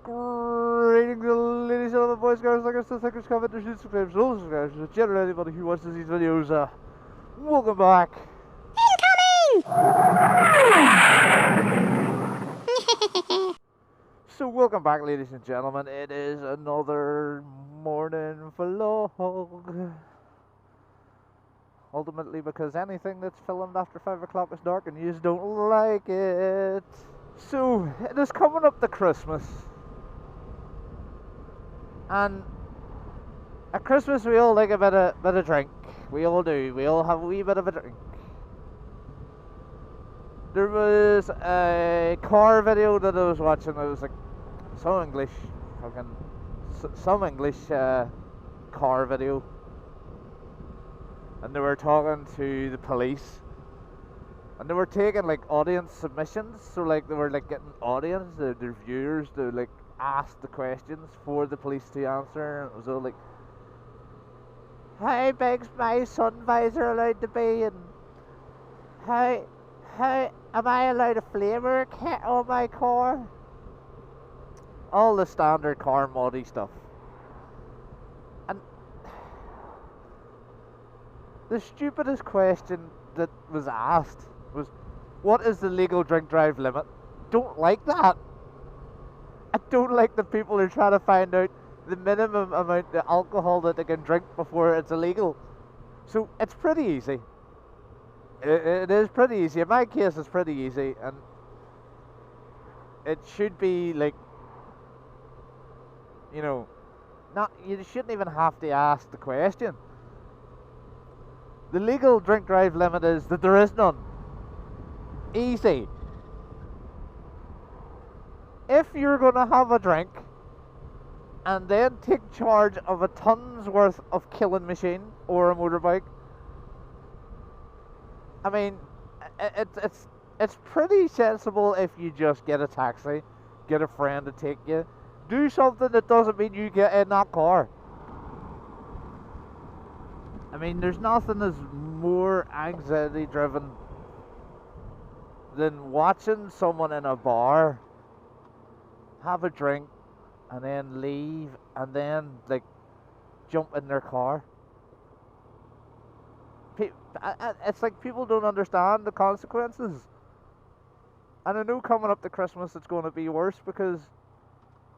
Greetings, ladies and gentlemen, boys, girls, likers, thinkers, commenters, and subscribers, all subscribers, and generally anybody who watches these videos, welcome back. So welcome back, ladies and gentlemen. It is another morning vlog. Ultimately, because anything that's filmed after 5 o'clock is dark and you just don't like it. So, it is coming up to Christmas. And at Christmas we all like a bit of drink. We all do. We all have a wee bit of a drink. There was a car video that I was watching. It was like some English car video, and they were talking to the police, and they were taking like audience submissions. So like they were like getting audience, their viewers, to like ask the questions for the police to answer. And it was all like, how big's my sun visor allowed to be, and how am I allowed a flavour kit on my car? All the standard car moddy stuff. And the stupidest question that was asked was, what is the legal drink drive limit? Don't like that. I don't like the people who try to find out the minimum amount of alcohol that they can drink before it's illegal. So it's pretty easy. It is pretty easy. In my case, it's pretty easy, and it should be like, you know, you shouldn't even have to ask the question. The legal drink drive limit is that there is none. Easy. If you're going to have a drink and then take charge of a ton's worth of killing machine or a motorbike, I mean, it's pretty sensible if you just get a taxi, get a friend to take you. Do something that doesn't mean you get in that car. I mean, there's nothing that's more anxiety driven than watching someone in a bar have a drink and then leave and then like jump in their car. It's like people don't understand the consequences. And I know coming up to Christmas it's going to be worse, because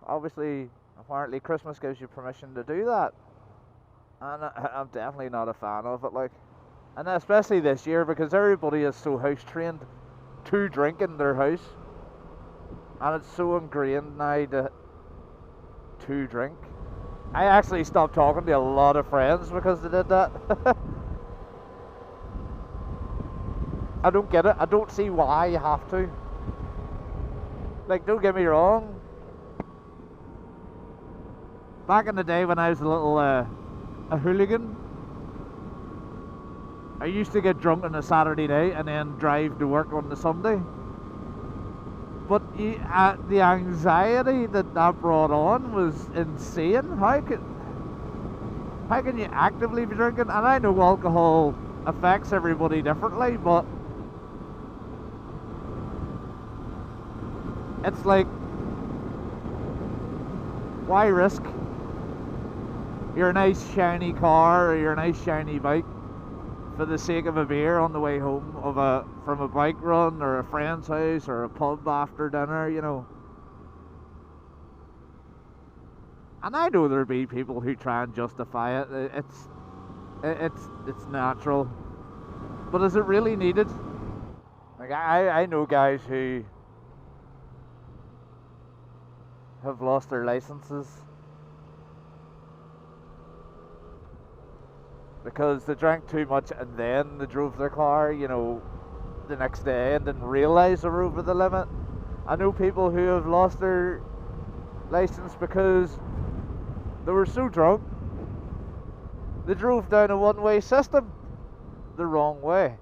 obviously, apparently Christmas gives you permission to do that. And I'm definitely not a fan of it, like. And especially this year, because everybody is so house trained to drink in their house. And it's so ingrained now to drink. I actually stopped talking to a lot of friends because they did that. I don't get it. I don't see why you have to. Like, don't get me wrong. Back in the day when I was a little a hooligan, I used to get drunk on a Saturday night and then drive to work on the Sunday. But the anxiety that brought on was insane. How can you actively be drinking? And I know alcohol affects everybody differently, but it's like, why risk your nice shiny car or your nice shiny bike for the sake of a beer on the way home from a bike run or a friend's house or a pub after dinner, you know? And I know there'll be people who try and justify it. It's natural, but is it really needed? Like, I know guys who have lost their licenses because they drank too much and then they drove their car, you know, the next day and didn't realise they were over the limit. I know people who have lost their license because they were so drunk they drove down a one-way system the wrong way,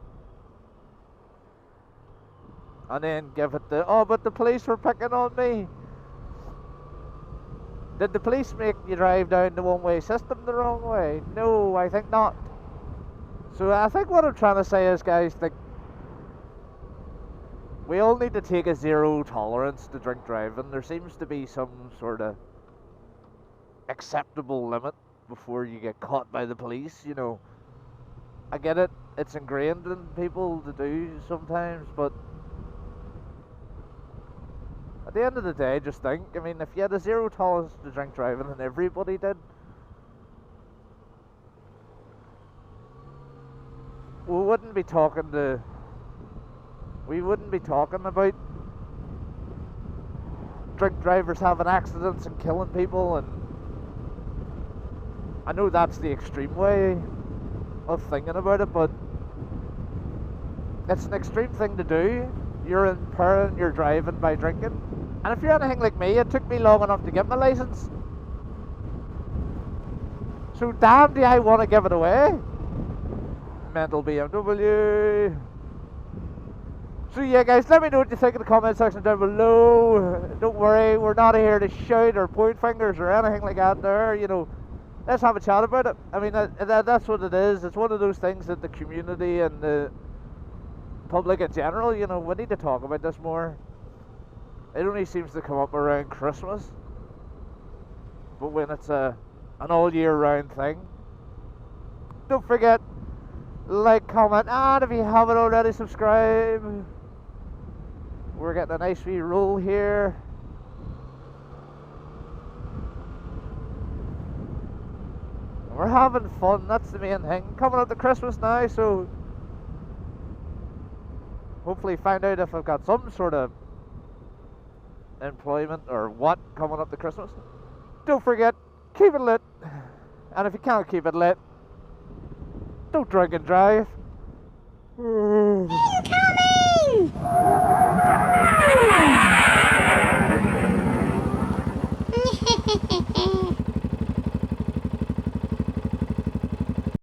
and then give it oh, but the police were picking on me. Did the police make you drive down the one-way system the wrong way? No, I think not. So I think what I'm trying to say is, guys, like, we all need to take a zero tolerance to drink driving. There seems to be some sort of acceptable limit before you get caught by the police, you know. I get it, it's ingrained in people to do sometimes, but at the end of the day, just think, I mean, if you had a zero tolerance to drink driving and everybody did, we wouldn't be talking about drink drivers having accidents and killing people. And I know that's the extreme way of thinking about it, but it's an extreme thing to do. You're impairing your driving by drinking. And if you're anything like me, it took me long enough to get my license. So damn do I want to give it away. Mental BMW. So yeah guys, let me know what you think in the comment section down below. Don't worry, we're not here to shout or point fingers or anything like that there, you know. Let's have a chat about it. I mean, that's what it is. It's one of those things that the community and the public in general, you know, we need to talk about this more. It only seems to come up around Christmas. But when it's an all year round thing. Don't forget, like, comment, and if you haven't already, subscribe. We're getting a nice wee roll here. We're having fun, that's the main thing. Coming up to Christmas now, so hopefully find out if I've got some sort of employment or what coming up to Christmas. Don't forget, keep it lit. And if you can't keep it lit, don't drink and drive. Incoming!